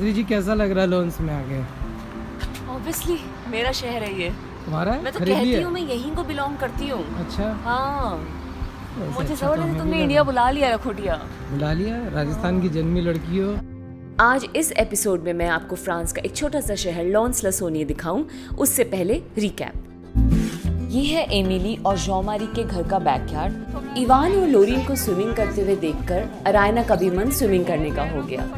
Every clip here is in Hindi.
बद्री जी कैसा लग रहा है लॉन्स में आके? ऑब्वियसली मेरा शहर है ये। तुम्हारा है? मैं तो खरीद कहती लिया? हूँ मैं यहीं को बिलोंग करती हूँ। अच्छा, हाँ वैसे मुझे अच्छा समझ तो नहीं हमें तुमने भी इंडिया लगा। बुला लिया रखोटिया। बुला लिया, राजस्थान की जन्मी लड़की हो। आज इस एपिसोड में मैं आपको फ्रांस का एक छोटा सा शहर लॉन्स लसोनिए दिखाऊं, उससे पहले रिकैप। ये है एमिली और जॉ-मारी के घर का बैकयार्ड। इवान और लोरीन को स्विमिंग करते हुए देखकर अरायना का भी मन स्विमिंग करने का हो गया।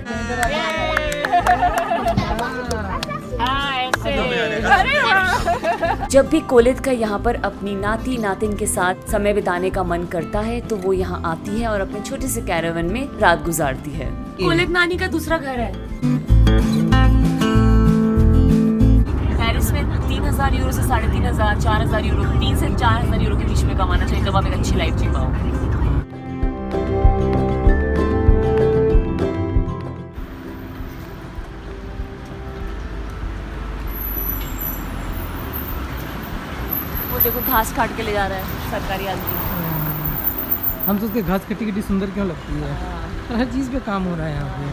जब भी कोलिद का यहाँ पर अपनी नाती नातिन के साथ समय बिताने का मन करता है तो वो यहाँ आती है और अपने छोटे से कैरावन में रात गुजारती है। कोलिद नानी का दूसरा घर है। पेरिस में 3,000 यूरो से 3,500, 4,000 यूरो, 3 से 4,000 यूरो के बीच में कमाना चाहिए जब आप एक अच्छी लाइफ जी पाओ। वो देखो घास काट के ले जा रहा है सरकारी आदमी। हम तो उसके घास कटी कटी सुंदर क्यों लगती है? हर चीज़ पे काम हो रहा है यहाँ पे,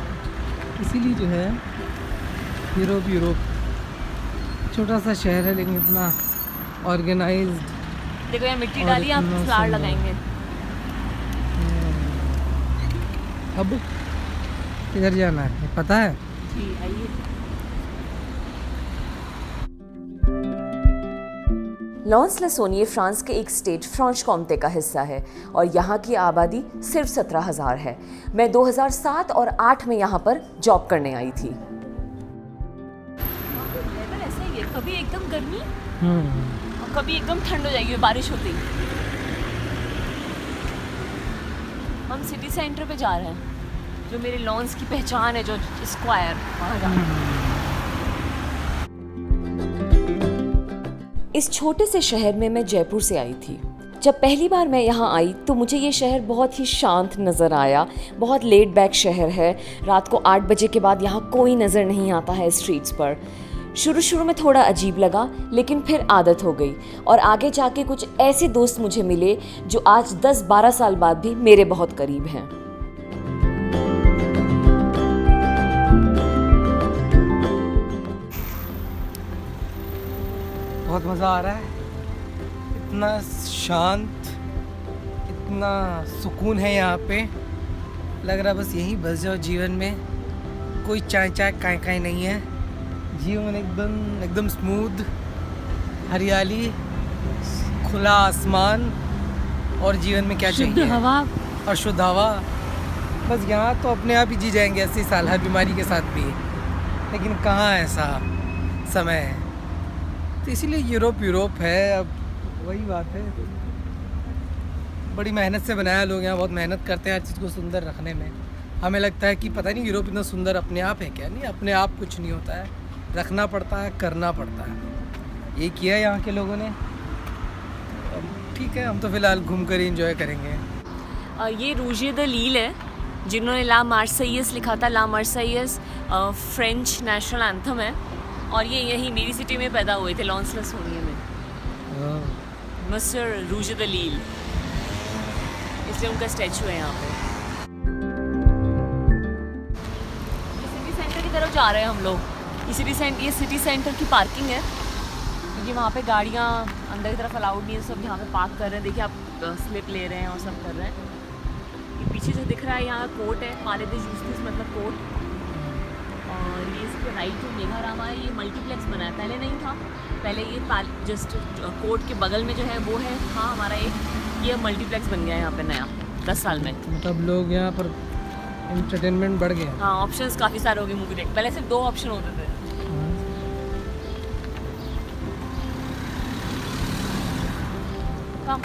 इसीलिए जो है यूरोप छोटा सा शहर है लेकिन इतना ऑर्गेनाइज्ड। देखो यार मिट्टी और डाली, आप इतना फ्लावर सुंदर। लगाएंगे। अब किधर जाना है पता है? जी आइए। लॉन्स लसोनिए फ्रांस के एक स्टेट फ्रांच कॉम्टे का हिस्सा है और यहाँ की आबादी सिर्फ 17,000 है। मैं 2007 और 8 में यहाँ पर जॉब करने आई थी। ऐसा ही है, कभी एकदम गर्मी और कभी एकदम ठंड हो जाएगी बारिश होती। हम सिटी सेंटर पे जा रहे हैं, जो मेरे लॉन्स की पहचान है, जो स्क्वायर, वहाँ जा रहे हैं। इस छोटे से शहर में मैं जयपुर से आई थी। जब पहली बार मैं यहाँ आई तो मुझे ये शहर बहुत ही शांत नज़र आया। बहुत लेड बैक शहर है। रात को 8 बजे के बाद यहाँ कोई नज़र नहीं आता है स्ट्रीट्स पर। शुरू में थोड़ा अजीब लगा लेकिन फिर आदत हो गई और आगे जाके कुछ ऐसे दोस्त मुझे मिले जो आज 10-12 साल बाद भी मेरे बहुत करीब हैं। बहुत मज़ा आ रहा है, इतना शांत, इतना सुकून है यहाँ पे। लग रहा बस यहीं बस जाओ जीवन में। कोई चाय काय नहीं है। जीवन एकदम स्मूथ, हरियाली, खुला आसमान और जीवन में क्या चाहिए? शुद्ध हवा और शुद्ध हवा। बस यहाँ तो अपने आप ही जी जाएंगे 80 साल हर बीमारी के साथ भी, लेकिन कहाँ ऐसा समय है। तो इसीलिए यूरोप है। अब वही बात है, बड़ी मेहनत से बनाया। लोग यहाँ बहुत मेहनत करते हैं हर चीज़ को सुंदर रखने में। हमें लगता है कि पता नहीं यूरोप इतना सुंदर अपने आप है क्या? नहीं, अपने आप कुछ नहीं होता है, रखना पड़ता है, करना पड़ता है। ये किया है यहाँ के लोगों ने। ठीक है, हम तो फ़िलहाल घूम कर ही इंजॉय करेंगे। ये रूजे द लील है, जिन्होंने ला मार्सेइयस लिखा था। ला मार्सेइयस फ्रेंच नेशनल एंथम है और ये यहीं मेरी सिटी में पैदा हुए थे, लॉन्स लसोनिए में। मिस्टर रूजे द लील, इसलिए उनका स्टैचू है यहाँ पे। सिटी सेंटर की तरफ जा रहे हैं हम लोग। ये सिटी सेंटर की पार्किंग है क्योंकि वहाँ पे गाड़ियाँ अंदर की तरफ अलाउड नहीं है। सब यहाँ पे पार्क कर रहे हैं। देखिए आप स्लिप ले रहे हैं और सब कर रहे हैं। ये पीछे जो दिख रहा है यहाँ कोर्ट है, पाले दे जूस्टिस मतलब कोर्ट। और ये इसके राइट जो मेघारामा है, ये मल्टीप्लेक्स बना है, पहले नहीं था। पहले ये जस्ट कोर्ट के बगल में जो है वो है, हाँ हमारा एक ये मल्टीप्लेक्स बन गया है यहाँ पे नया 10 साल में। मतलब लोग यहाँ पर एंटरटेनमेंट बढ़ गया। हाँ ऑप्शंस काफ़ी सारे हो गए मूवी देख। पहले सिर्फ 2 ऑप्शन होते थे। कम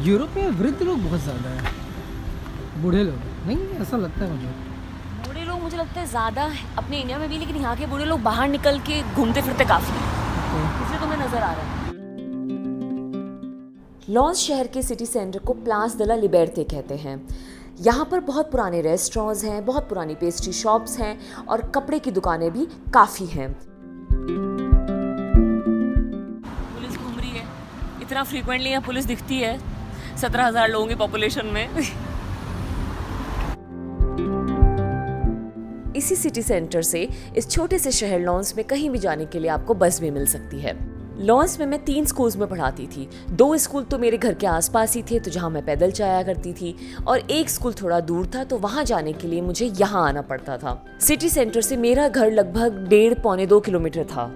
यूरोप में वृद्ध लोग बहुत ज़्यादा हैं, बूढ़े लोग नहीं, ऐसा लगता है मुझे। बूढ़े लोग मुझे लगता है ज़्यादा अपने इंडिया में भी, लेकिन यहाँ के बूढ़े लोग बाहर निकल के घूमते फिरते काफ़ी हैं, इसलिए तुम्हें नज़र आ रहा है। लॉन्स शहर के सिटी सेंटर को प्लास द ला लिबर्टे कहते हैं। यहाँ पर बहुत पुराने रेस्टोरेंट्स हैं, बहुत पुरानी पेस्ट्री शॉप्स हैं और कपड़े की दुकानें भी काफ़ी हैं। पुलिस घूम रही है, इतना फ्रीक्वेंटली यहाँ पुलिस दिखती है 17,000 लोगों की पॉपुलेशन में। इसी सिटी सेंटर से इस छोटे से शहर लॉन्स में कहीं भी जाने के लिए आपको बस भी मिल सकती है। लॉन्स में मैं 3 स्कूल्स में पढ़ाती थी। 2 स्कूल तो मेरे घर के आसपास ही थे, तो जहाँ मैं पैदल जाया करती थी, और 1 स्कूल थोड़ा दूर था, तो वहाँ जाने के लिए मुझे यहाँ आना पड़ता था। सिटी सेंटर से मेरा घर लगभग 1.5-2 किलोमीटर था।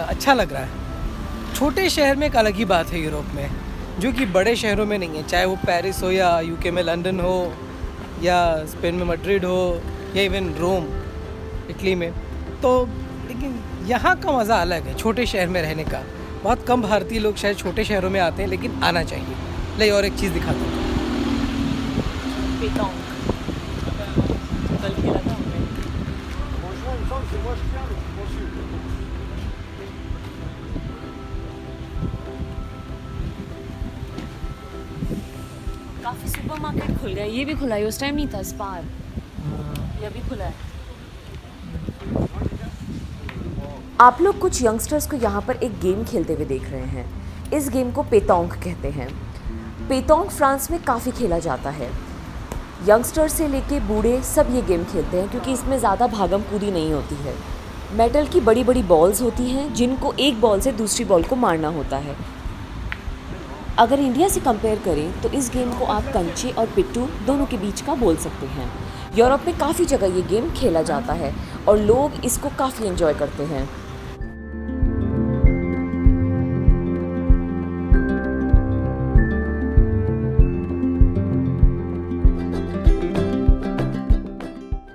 अच्छा लग रहा है। छोटे शहर में एक अलग ही बात है यूरोप में, जो कि बड़े शहरों में नहीं है, चाहे वो पेरिस हो या यूके में लंदन हो या स्पेन में मैड्रिड हो या इवन रोम इटली में। तो लेकिन यहाँ का मज़ा अलग है छोटे शहर में रहने का। बहुत कम भारतीय लोग शायद छोटे शहरों में आते हैं, लेकिन आना चाहिए। ले और एक चीज़ दिखाता हूँ। पेटोंग कल खेला था हमने। काफी सुपरमार्केट खुल गए, ये भी खुला है, उस टाइम नहीं था स्पार, ये भी खुला है। आप लोग कुछ यंगस्टर्स को यहाँ पर एक गेम खेलते हुए देख रहे हैं। इस गेम को पेतोंग कहते हैं। पेतोंग फ्रांस में काफ़ी खेला जाता है। यंगस्टर से लेके बूढ़े सब ये गेम खेलते हैं, क्योंकि इसमें ज़्यादा भागम कूदी नहीं होती है। मेटल की बड़ी बड़ी बॉल्स होती हैं, जिनको एक बॉल से दूसरी बॉल को मारना होता है। अगर इंडिया से कंपेयर करें तो इस गेम को आप कंचे और पिट्टू दोनों के बीच का बोल सकते हैं। यूरोप में काफ़ी जगह ये गेम खेला जाता है और लोग इसको काफ़ी एंजॉय करते हैं।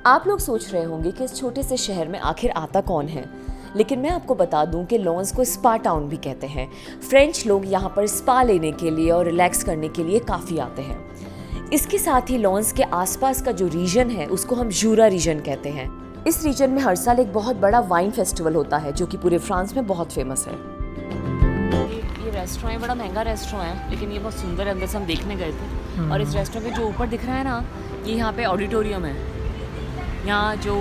आप लोग सोच रहे होंगे कि इस छोटे से शहर में आखिर आता कौन है, लेकिन मैं आपको बता दूं कि लॉन्स को स्पा टाउन भी कहते हैं। फ्रेंच लोग यहाँ पर स्पा लेने के लिए और रिलैक्स करने के लिए काफ़ी आते हैं। इसके साथ ही लॉन्स के आसपास का जो रीजन है उसको हम जूरा रीजन कहते हैं। इस रीजन में हर साल एक बहुत बड़ा वाइन फेस्टिवल होता है, जो कि पूरे फ्रांस में बहुत फेमस है। ये रेस्टोरेंट बड़ा महंगा रेस्टोरेंट है, लेकिन ये बहुत सुंदर है। अंदर से हम देखने गए थे, और इस रेस्टोरेंट में जो ऊपर दिख रहा है ना, ये यहाँ पे ऑडिटोरियम है। यहाँ जो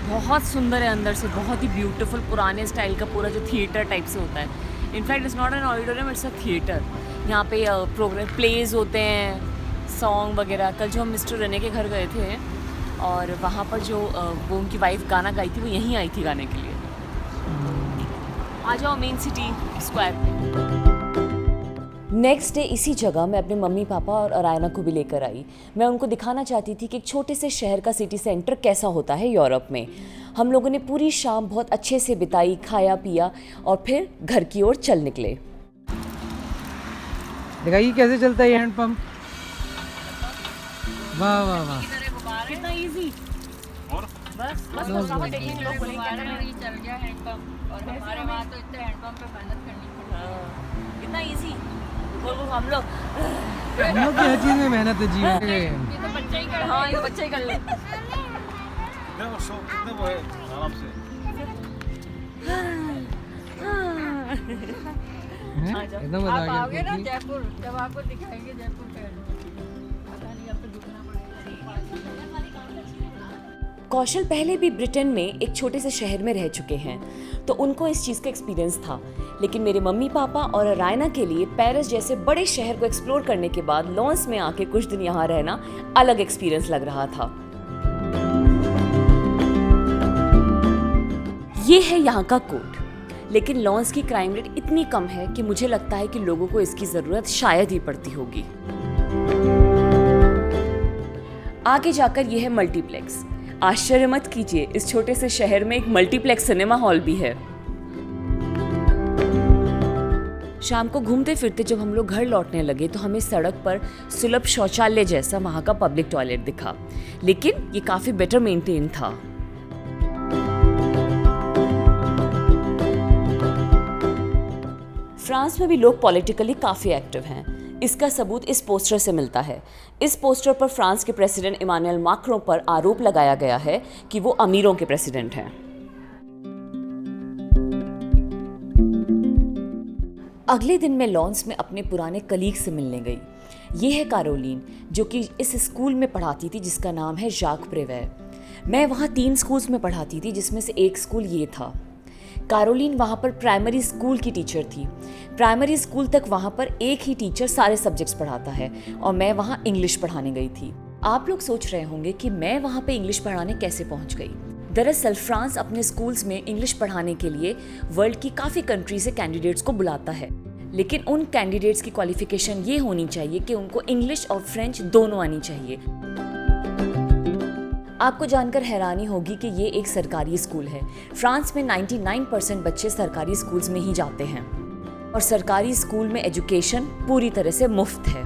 बहुत सुंदर है अंदर से, बहुत ही ब्यूटीफुल पुराने स्टाइल का पूरा जो थिएटर टाइप से होता है। In fact it's not an auditorium, it's a theatre. यहाँ पे प्रोग्राम प्लेज होते हैं, सॉन्ग वगैरह। कल जो हम मिस्टर रने के घर गए थे, और वहाँ पर जो वो उनकी वाइफ गाना गाई थी, वो यहीं आई थी गाने के लिए। आ जाओ main city square. Next day इसी जगह मैं अपने मम्मी पापा और अरायना को भी लेकर आई। मैं उनको दिखाना चाहती थी कि एक छोटे से शहर का सिटी सेंटर कैसा होता है यूरोप में। हम लोगों ने पूरी शाम बहुत अच्छे से बिताई, खाया पिया और फिर घर की ओर चल निकले। दिखाइए कैसे चलता है ये हैंड पंप। वाह वाह वाह, कितना इजी। और बस टेक्निक लोग बोलेंगे चल गया हैंडपंप, और हमारे वहाँ तो इतने हैंडपंप पे मेहनत करनी पड़ती। कितना इजी। हम लोग की हर चीज में मेहनत है जीवन में। ये तो बच्चा ही कर। हाँ, ये बच्चे ही कर ले। कितने वो है आराम से। एकदम मजा आप आ आओगे ना गया। जयपुर, जब आपको दिखाएंगे जयपुर का पता नहीं, अब तो रुकना पड़ेगा। कौशल पहले भी ब्रिटेन में एक छोटे से शहर में रह चुके हैं, तो उनको इस चीज़ का एक्सपीरियंस था। लेकिन मेरे मम्मी पापा और रायना के लिए पेरिस जैसे बड़े शहर को एक्सप्लोर करने के बाद लॉन्स में आके कुछ दिन यहाँ रहना अलग एक्सपीरियंस लग रहा था। ये है यहाँ का कोर्ट, लेकिन लॉन्स की क्राइम रेट इतनी कम है कि मुझे लगता है कि लोगों को इसकी ज़रूरत शायद ही पड़ती होगी। आगे जाकर यह है मल्टीप्लेक्स। आश्चर्य मत कीजिए, इस छोटे से शहर में एक मल्टीप्लेक्स सिनेमा हॉल भी है। शाम को घूमते फिरते जब हम लोग घर लौटने लगे तो हमें सड़क पर सुलभ शौचालय जैसा वहाँ का पब्लिक टॉयलेट दिखा, लेकिन ये काफ़ी बेटर मेंटेन था। फ्रांस में भी लोग पॉलिटिकली काफ़ी एक्टिव हैं। इसका सबूत इस पोस्टर से मिलता है। इस पोस्टर पर फ्रांस के प्रेसिडेंट इमानुएल मैक्रों पर आरोप लगाया गया है कि वो अमीरों के प्रेसिडेंट हैं। अगले दिन मैं लॉन्स में अपने पुराने कलीग से मिलने गई। ये है कैरोलीन, जो कि इस स्कूल में पढ़ाती थी जिसका नाम है जाक प्रेवे। मैं वहाँ 3 स्कूल्स में पढ़ाती थी जिसमें से एक स्कूल ये था। कैरोलीन वहाँ पर प्राइमरी स्कूल की टीचर थी। प्राइमरी स्कूल तक वहाँ पर एक ही टीचर सारे सब्जेक्ट्स पढ़ाता है और मैं वहाँ इंग्लिश पढ़ाने गई थी। आप लोग सोच रहे होंगे कि मैं वहाँ पे इंग्लिश पढ़ाने कैसे पहुँच गई। दरअसल फ्रांस अपने स्कूल्स में इंग्लिश पढ़ाने के लिए वर्ल्ड की काफ़ी कंट्री से कैंडिडेट्स को बुलाता है, लेकिन उन कैंडिडेट्स की क्वालिफिकेशन ये होनी चाहिए कि उनको इंग्लिश और फ्रेंच दोनों आनी चाहिए। आपको जानकर हैरानी होगी कि ये एक सरकारी स्कूल है। फ्रांस में 99% बच्चे सरकारी स्कूल्स में ही जाते हैं और सरकारी स्कूल में एजुकेशन पूरी तरह से मुफ्त है।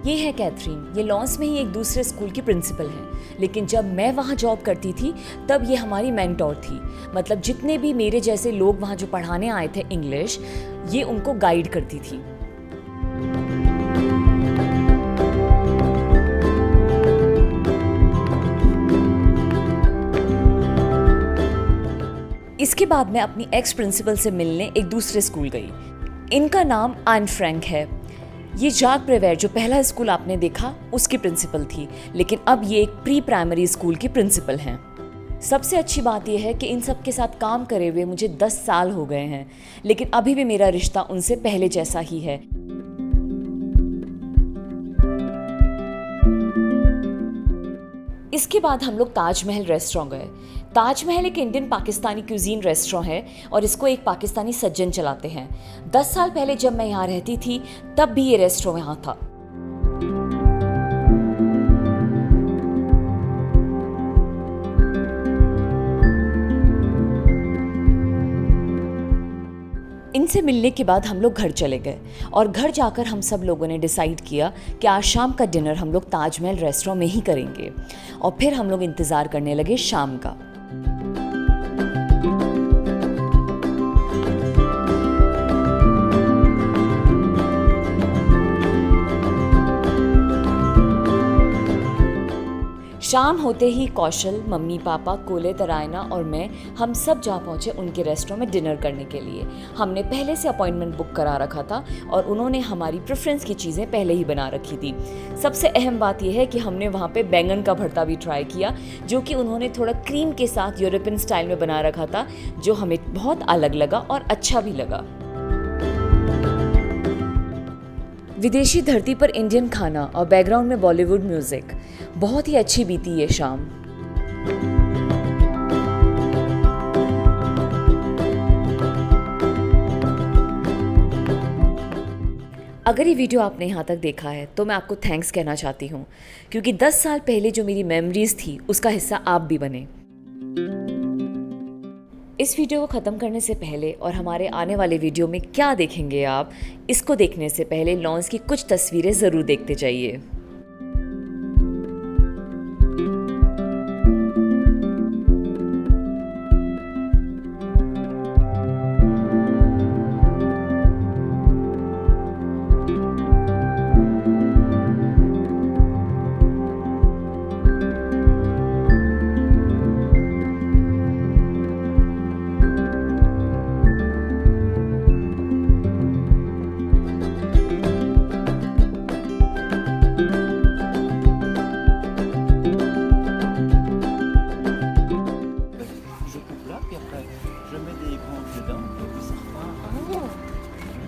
ये है कैथरीन, ये लॉन्स में ही एक दूसरे स्कूल की प्रिंसिपल है, लेकिन जब मैं वहाँ जॉब करती थी तब ये हमारी मेंटोर थी। मतलब जितने भी मेरे जैसे लोग वहाँ जो पढ़ाने आए थे इंग्लिश, ये उनको गाइड करती थी। इसके बाद मैं अपनी एक्स प्रिंसिपल से मिलने एक दूसरे स्कूल गई। इनका नाम आन फ्रैंक है। ये जाक प्रेवे जो पहला स्कूल आपने देखा उसकी प्रिंसिपल थी, लेकिन अब ये एक प्री प्राइमरी स्कूल की प्रिंसिपल हैं। सबसे अच्छी बात यह है कि इन सब के साथ काम करे हुए मुझे 10 साल हो गए हैं, लेकिन अभी भी मेरा रिश्ता उनसे पहले जैसा ही है। इसके बाद हम लोग ताजमहल रेस्टोरेंट गए। ताजमहल एक इंडियन पाकिस्तानी क्यूजीन रेस्टोरेंट है और इसको एक पाकिस्तानी सज्जन चलाते हैं। 10 साल पहले जब मैं यहाँ रहती थी तब भी ये रेस्टोरेंट यहाँ था। इनसे मिलने के बाद हम लोग घर चले गए और घर जाकर हम सब लोगों ने डिसाइड किया कि आज शाम का डिनर हम लोग ताजमहल रेस्टोरेंट में ही करेंगे और फिर हम लोग इंतज़ार करने लगे शाम का। शाम होते ही कौशल, मम्मी पापा, कोले, तरायना और मैं हम सब जा पहुँचे उनके रेस्टोरेंट में डिनर करने के लिए। हमने पहले से अपॉइंटमेंट बुक करा रखा था और उन्होंने हमारी प्रेफरेंस की चीज़ें पहले ही बना रखी थी। सबसे अहम बात यह है कि हमने वहाँ पे बैंगन का भरता भी ट्राई किया, जो कि उन्होंने थोड़ा क्रीम के साथ यूरोपियन स्टाइल में बना रखा था, जो हमें बहुत अलग लगा और अच्छा भी लगा। विदेशी धरती पर इंडियन खाना और बैकग्राउंड में बॉलीवुड म्यूजिक, बहुत ही अच्छी बीती ये शाम। अगर ये वीडियो आपने यहाँ तक देखा है तो मैं आपको थैंक्स कहना चाहती हूँ, क्योंकि 10 साल पहले जो मेरी मेमोरीज थी उसका हिस्सा आप भी बने। इस वीडियो को ख़त्म करने से पहले और हमारे आने वाले वीडियो में क्या देखेंगे आप, इसको देखने से पहले लॉन्स की कुछ तस्वीरें ज़रूर देखते जाइए।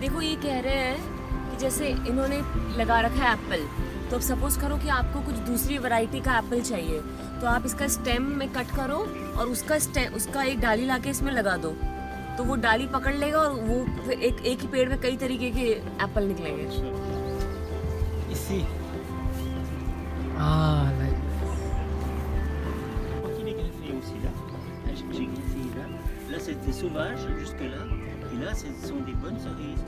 देखो ये कह रहे हैं कि जैसे इन्होंने लगा रखा है एप्पल, तो अब सपोज करो कि आपको कुछ दूसरी वैरायटी का एप्पल चाहिए, तो आप इसका स्टेम में कट करो और उसका एक डाली लाके इसमें लगा दो, तो वो डाली पकड़ लेगा और वो फिर एक ही पेड़ में कई तरीके के एप्पल निकलेंगे। इसी Là, c'était sauvage jusque-là, et là, ce sont des bonnes cerises.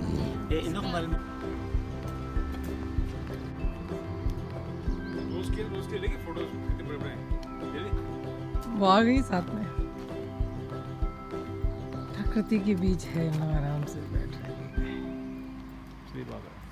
Et normalement. उसके लेके फोटोज कितने बड़े बड़े हैं, वो आ गई साथ में। प्रकृति के बीच है, हम लोग आराम से बैठ रहे हैं। असली बाग है।